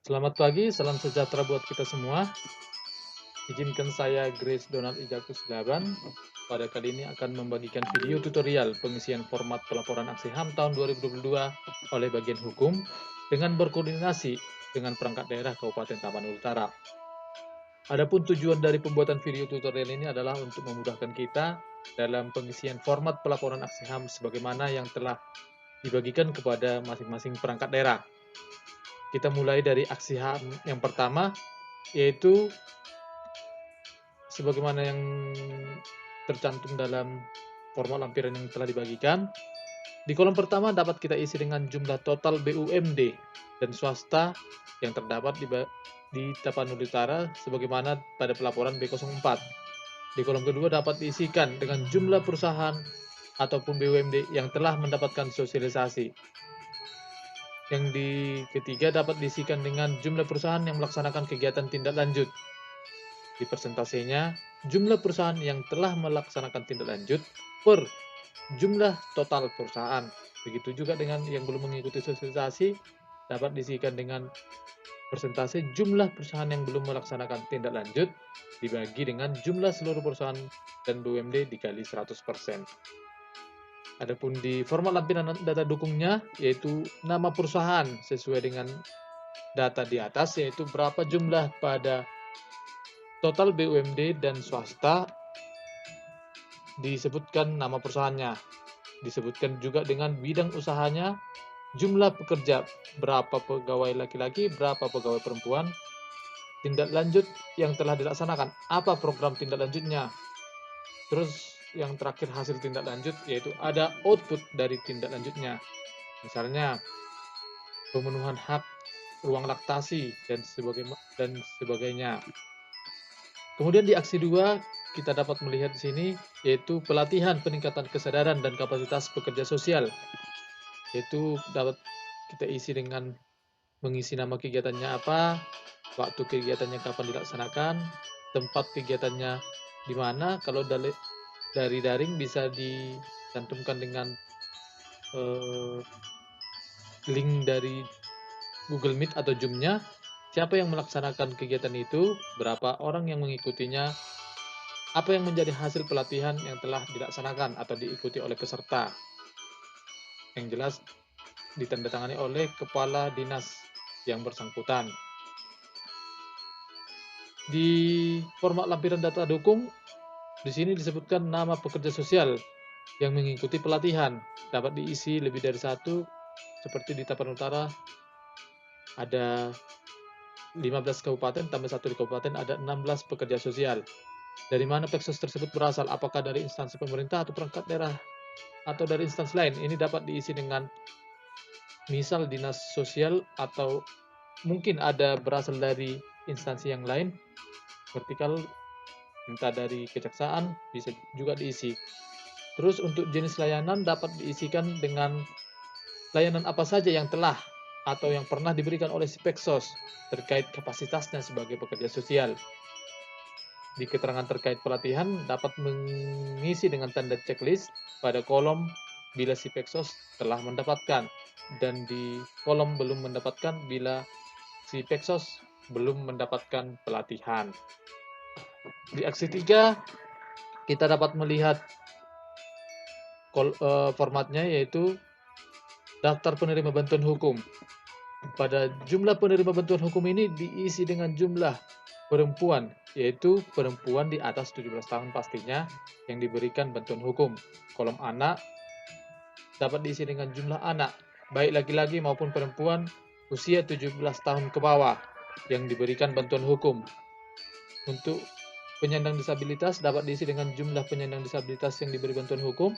Selamat pagi, salam sejahtera buat kita semua. Izinkan saya Grace Donald Ijakus Laban pada kali ini akan membagikan video tutorial pengisian format pelaporan aksi HAM tahun 2022 oleh bagian hukum dengan berkoordinasi dengan perangkat daerah Kabupaten Tapanuli Utara. Adapun tujuan dari pembuatan video tutorial ini adalah untuk memudahkan kita dalam pengisian format pelaporan aksi HAM sebagaimana yang telah dibagikan kepada masing-masing perangkat daerah. Kita mulai dari aksi HAM yang pertama, yaitu sebagaimana yang tercantum dalam format lampiran yang telah dibagikan. Di kolom pertama dapat kita isi dengan jumlah total BUMD dan swasta yang terdapat di Tapanuli Utara sebagaimana pada pelaporan B04. Di kolom kedua dapat diisikan dengan jumlah perusahaan ataupun BUMD yang telah mendapatkan sosialisasi. Yang di ketiga dapat diisikan dengan jumlah perusahaan yang melaksanakan kegiatan tindak lanjut. Di persentasenya, jumlah perusahaan yang telah melaksanakan tindak lanjut per jumlah total perusahaan. Begitu juga dengan yang belum mengikuti sosialisasi, dapat diisikan dengan persentase jumlah perusahaan yang belum melaksanakan tindak lanjut dibagi dengan jumlah seluruh perusahaan dan BUMD dikali 100%. Adapun di format lampiran data dukungnya, yaitu nama perusahaan sesuai dengan data di atas, yaitu berapa jumlah pada total BUMD dan swasta, disebutkan nama perusahaannya. Disebutkan juga dengan bidang usahanya, jumlah pekerja, berapa pegawai laki-laki, berapa pegawai perempuan, tindak lanjut yang telah dilaksanakan, apa program tindak lanjutnya. Terus yang terakhir hasil tindak lanjut, yaitu ada output dari tindak lanjutnya. Misalnya, pemenuhan hak ruang laktasi dan sebagainya. Kemudian di aksi 2 kita dapat melihat di sini yaitu pelatihan peningkatan kesadaran dan kapasitas pekerja sosial. Yaitu dapat kita isi dengan mengisi nama kegiatannya apa, waktu kegiatannya kapan dilaksanakan, tempat kegiatannya di mana. Kalau dari daring bisa dicantumkan dengan link dari Google Meet atau Zoom-nya, siapa yang melaksanakan kegiatan itu, berapa orang yang mengikutinya, apa yang menjadi hasil pelatihan yang telah dilaksanakan atau diikuti oleh peserta. Yang jelas ditandatangani oleh kepala dinas yang bersangkutan. Di format lampiran data dukung, di sini disebutkan nama pekerja sosial yang mengikuti pelatihan. Dapat diisi lebih dari satu, seperti di Tapanuli Utara ada 15 kabupaten, tambah satu di kabupaten ada 16 pekerja sosial. Dari mana Peksos tersebut berasal? Apakah dari instansi pemerintah atau perangkat daerah atau dari instansi lain? Ini dapat diisi dengan misal dinas sosial atau mungkin ada berasal dari instansi yang lain, vertikal, minta dari kejaksaan, bisa juga diisi. Terus untuk jenis layanan dapat diisikan dengan layanan apa saja yang telah atau yang pernah diberikan oleh si Peksos terkait kapasitasnya sebagai pekerja sosial. Di keterangan terkait pelatihan dapat mengisi dengan tanda checklist pada kolom bila si Peksos telah mendapatkan dan di kolom belum mendapatkan bila si Peksos belum mendapatkan pelatihan. Di aksi 3 kita dapat melihat formatnya yaitu daftar penerima bantuan hukum. Pada jumlah penerima bantuan hukum ini diisi dengan jumlah perempuan, yaitu perempuan di atas 17 tahun pastinya yang diberikan bantuan hukum. Kolom anak dapat diisi dengan jumlah anak, baik laki-laki maupun perempuan usia 17 tahun ke bawah yang diberikan bantuan hukum. Untuk penyandang disabilitas dapat diisi dengan jumlah penyandang disabilitas yang diberi bantuan hukum.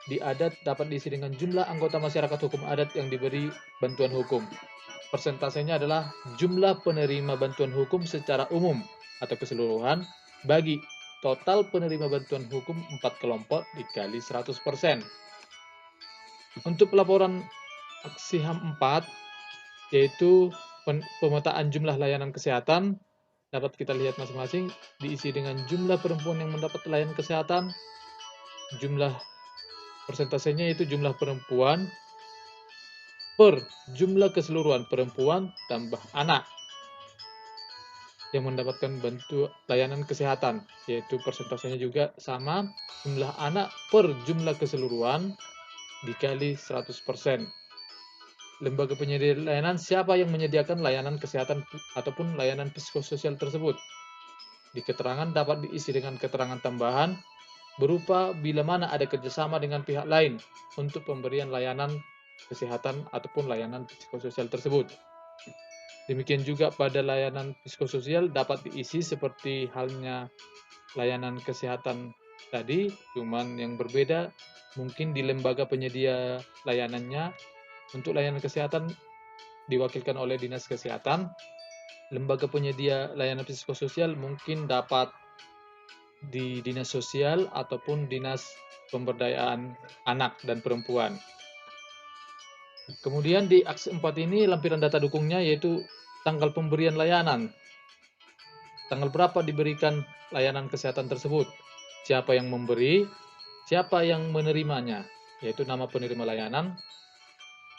Di adat dapat diisi dengan jumlah anggota masyarakat hukum adat yang diberi bantuan hukum. Persentasenya adalah jumlah penerima bantuan hukum secara umum atau keseluruhan bagi total penerima bantuan hukum 4 kelompok dikali 100%. Untuk pelaporan aksi HAM 4, yaitu pemetaan jumlah layanan kesehatan, dapat kita lihat masing-masing diisi dengan jumlah perempuan yang mendapat layanan kesehatan, jumlah persentasenya itu jumlah perempuan per jumlah keseluruhan perempuan tambah anak yang mendapatkan bantuan layanan kesehatan, yaitu persentasenya juga sama, jumlah anak per jumlah keseluruhan dikali 100%. Lembaga penyedia layanan, siapa yang menyediakan layanan kesehatan ataupun layanan psikososial tersebut. Di keterangan dapat diisi dengan keterangan tambahan berupa bila mana ada kerjasama dengan pihak lain untuk pemberian layanan kesehatan ataupun layanan psikososial tersebut. Demikian juga pada layanan psikososial dapat diisi seperti halnya layanan kesehatan tadi, cuman yang berbeda mungkin di lembaga penyedia layanannya. Untuk layanan kesehatan diwakilkan oleh Dinas Kesehatan, lembaga penyedia layanan psikososial mungkin dapat di Dinas Sosial ataupun Dinas Pemberdayaan Anak dan Perempuan. Kemudian di aksi 4 ini lampiran data dukungnya yaitu tanggal pemberian layanan. Tanggal berapa diberikan layanan kesehatan tersebut, siapa yang memberi, siapa yang menerimanya, yaitu nama penerima layanan,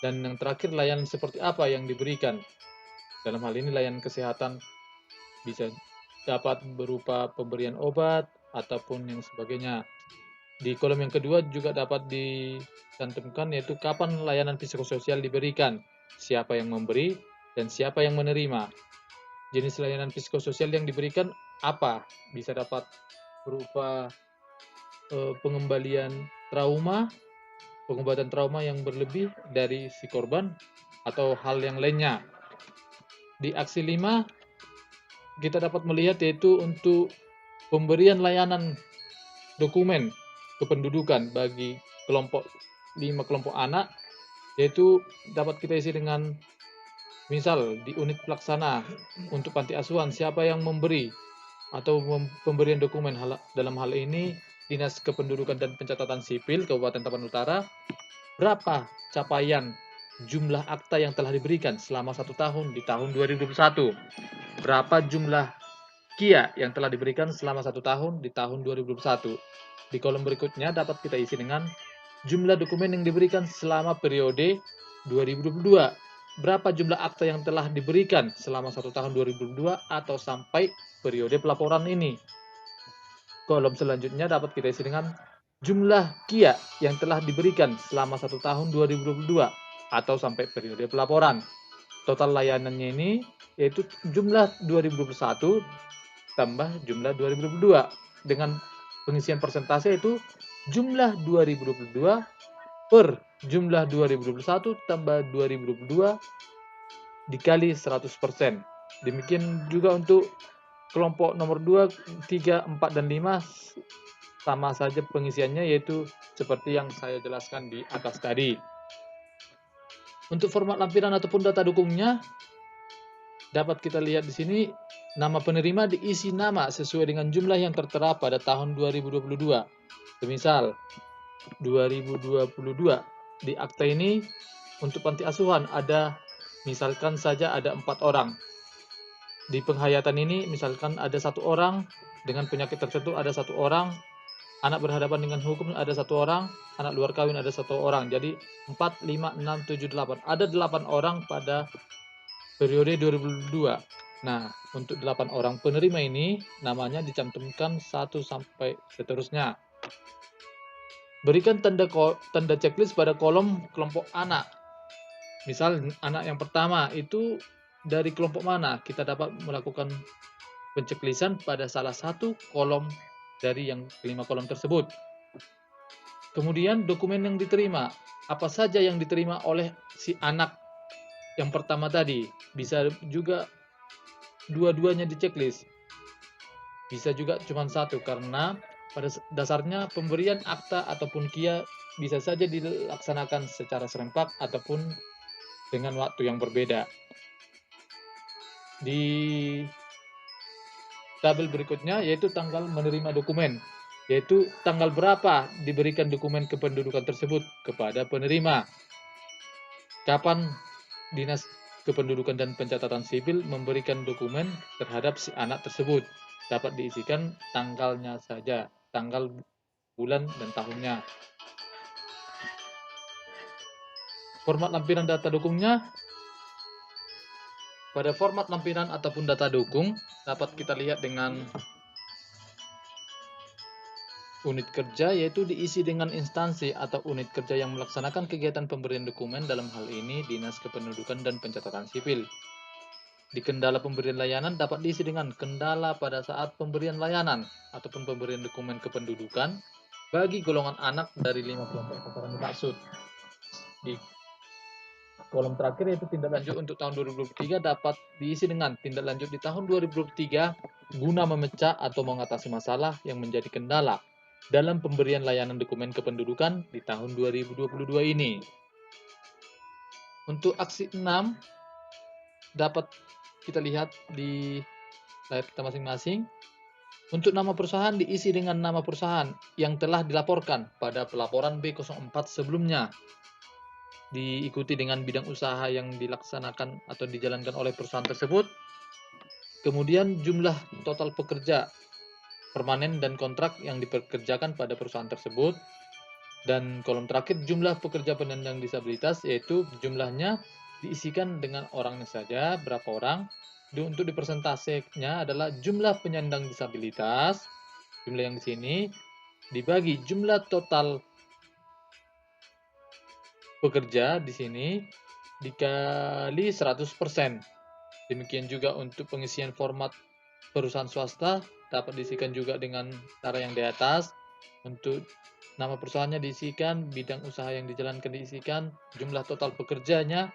dan yang terakhir layanan seperti apa yang diberikan. Dalam hal ini layanan kesehatan bisa dapat berupa pemberian obat ataupun yang sebagainya. Di kolom yang kedua juga dapat dicantumkan yaitu kapan layanan psikososial diberikan, siapa yang memberi, dan siapa yang menerima. Jenis layanan psikososial yang diberikan apa? Bisa dapat berupa pengembalian trauma, pengobatan trauma yang berlebih dari si korban, atau hal yang lainnya. Di aksi 5 kita dapat melihat yaitu untuk pemberian layanan dokumen kependudukan bagi kelompok 5 kelompok anak, yaitu dapat kita isi dengan misal di unit pelaksana untuk panti asuhan siapa yang memberi atau pemberian dokumen dalam hal ini Dinas Kependudukan dan Pencatatan Sipil Kabupaten Tapanuli Utara, berapa capaian jumlah akta yang telah diberikan selama 1 tahun di tahun 2021, berapa jumlah KIA yang telah diberikan selama 1 tahun di tahun 2021. Di kolom berikutnya dapat kita isi dengan jumlah dokumen yang diberikan selama periode 2022. Berapa jumlah akta yang telah diberikan selama 1 tahun 2022 atau sampai periode pelaporan ini. Kolom selanjutnya dapat kita isi dengan jumlah KIA yang telah diberikan selama 1 tahun 2022 atau sampai periode pelaporan. Total layanannya ini yaitu jumlah 2021 tambah jumlah 2022 dengan pengisian persentase itu jumlah 2022 per jumlah 2021 tambah 2022 dikali 100%. Demikian juga untuk kelompok nomor 2, 3, 4, dan 5 sama saja pengisiannya yaitu seperti yang saya jelaskan di atas tadi. Untuk format lampiran ataupun data dukungnya dapat kita lihat di sini. Nama penerima diisi nama sesuai dengan jumlah yang tertera pada tahun 2022. Semisal 2022 di akta ini untuk panti asuhan ada misalkan saja ada 4 orang. Di penghayatan ini misalkan ada 1 orang dengan penyakit tertentu, ada 1 orang, anak berhadapan dengan hukum ada 1 orang, anak luar kawin ada 1 orang. Jadi 4, 5, 6, 7, 8. Ada 8 orang pada periode 2022. Nah, untuk 8 orang penerima ini namanya dicantumkan 1 sampai seterusnya. Berikan tanda checklist pada kolom kelompok anak. Misal anak yang pertama itu dari kelompok mana? Kita dapat melakukan penceklisan pada salah satu kolom dari yang 5 kolom tersebut. Kemudian dokumen yang diterima. Apa saja yang diterima oleh si anak yang pertama tadi? Bisa juga dua-duanya di checklist. Bisa juga cuma 1 karena pada dasarnya pemberian akta ataupun KIA bisa saja dilaksanakan secara serempak ataupun dengan waktu yang berbeda. Di tabel berikutnya yaitu tanggal menerima dokumen, yaitu tanggal berapa diberikan dokumen kependudukan tersebut kepada penerima. Kapan Dinas Kependudukan dan Pencatatan Sipil memberikan dokumen terhadap si anak tersebut. Dapat diisikan tanggalnya saja, tanggal, bulan, dan tahunnya. Format lampiran data dukungnya, pada format lampiran ataupun data dukung dapat kita lihat dengan unit kerja, yaitu diisi dengan instansi atau unit kerja yang melaksanakan kegiatan pemberian dokumen, dalam hal ini Dinas Kependudukan dan Pencatatan Sipil. Di kendala pemberian layanan dapat diisi dengan kendala pada saat pemberian layanan ataupun pemberian dokumen kependudukan bagi golongan anak dari 5 kelompok sasaran dimaksud. Di kolom terakhir yaitu tindak lanjut untuk tahun 2023 dapat diisi dengan tindak lanjut di tahun 2023 guna memecah atau mengatasi masalah yang menjadi kendala dalam pemberian layanan dokumen kependudukan di tahun 2022 ini. Untuk aksi 6 dapat kita lihat di layar kita masing-masing. Untuk nama perusahaan diisi dengan nama perusahaan yang telah dilaporkan pada pelaporan B04 sebelumnya. Diikuti dengan bidang usaha yang dilaksanakan atau dijalankan oleh perusahaan tersebut. Kemudian jumlah total pekerja permanen dan kontrak yang dipekerjakan pada perusahaan tersebut. Dan kolom terakhir jumlah pekerja penyandang disabilitas, yaitu jumlahnya diisikan dengan orangnya saja, berapa orang. Untuk dipersentasenya adalah jumlah penyandang disabilitas, jumlah yang di sini, dibagi jumlah total pekerja di sini dikali 100%. Demikian juga untuk pengisian format perusahaan swasta dapat diisikan juga dengan cara yang di atas. Untuk nama perusahaannya diisikan, bidang usaha yang dijalankan diisikan, jumlah total pekerjanya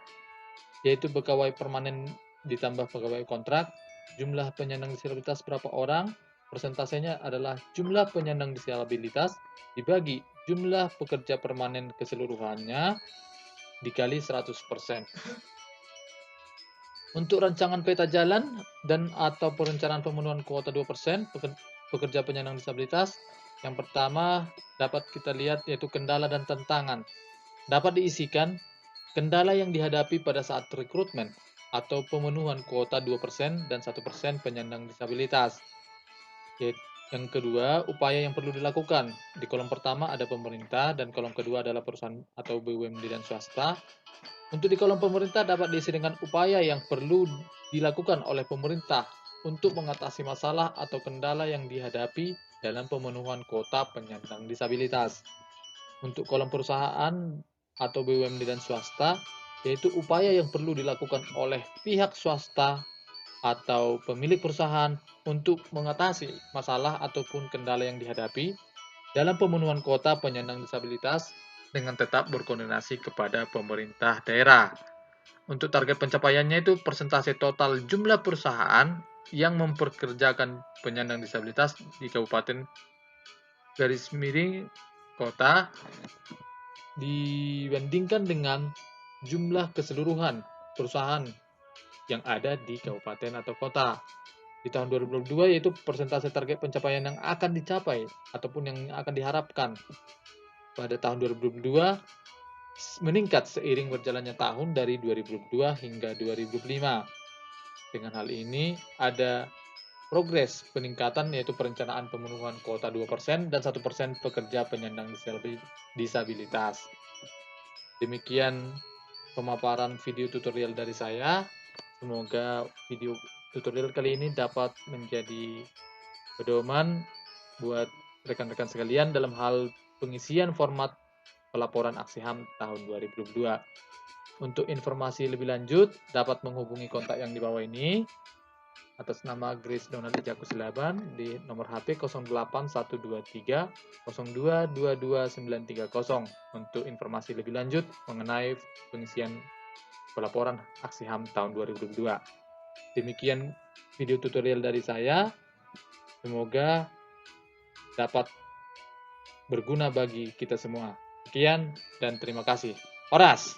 yaitu pegawai permanen ditambah pegawai kontrak, jumlah penyandang disabilitas berapa orang, persentasenya adalah jumlah penyandang disabilitas dibagi jumlah pekerja permanen keseluruhannya dikali 100%. Untuk rancangan peta jalan dan atau perencanaan pemenuhan kuota 2% pekerja penyandang disabilitas, yang pertama dapat kita lihat yaitu kendala dan tantangan. Dapat diisikan kendala yang dihadapi pada saat rekrutmen atau pemenuhan kuota 2% dan 1% penyandang disabilitas. Yang kedua, upaya yang perlu dilakukan. Di kolom pertama ada pemerintah dan kolom kedua adalah perusahaan atau BUMD dan swasta. Untuk di kolom pemerintah dapat diisi dengan upaya yang perlu dilakukan oleh pemerintah untuk mengatasi masalah atau kendala yang dihadapi dalam pemenuhan kuota penyandang disabilitas. Untuk kolom perusahaan atau BUMD dan swasta, yaitu upaya yang perlu dilakukan oleh pihak swasta atau pemilik perusahaan untuk mengatasi masalah ataupun kendala yang dihadapi dalam pemenuhan kuota penyandang disabilitas dengan tetap berkoordinasi kepada pemerintah daerah. Untuk target pencapaiannya itu persentase total jumlah perusahaan yang memperkerjakan penyandang disabilitas di kabupaten garis miring kota dibandingkan dengan jumlah keseluruhan perusahaan yang ada di kabupaten atau kota. Di tahun 2022 yaitu persentase target pencapaian yang akan dicapai ataupun yang akan diharapkan pada tahun 2022 meningkat seiring berjalannya tahun dari 2022 hingga 2025. Dengan hal ini ada progres peningkatan yaitu perencanaan pemenuhan kuota 2% dan 1% pekerja penyandang disabilitas. Demikian pemaparan video tutorial dari saya. Semoga video tutorial kali ini dapat menjadi pedoman buat rekan-rekan sekalian dalam hal pengisian format pelaporan aksi HAM tahun 2022. Untuk informasi lebih lanjut dapat menghubungi kontak yang di bawah ini atas nama Grace Donald Ejaku Silaban di nomor HP 08123 0222 untuk informasi lebih lanjut mengenai pengisian pelaporan aksi HAM tahun 2022. Demikian video tutorial dari saya. Semoga dapat berguna bagi kita semua. Sekian dan terima kasih. Horas!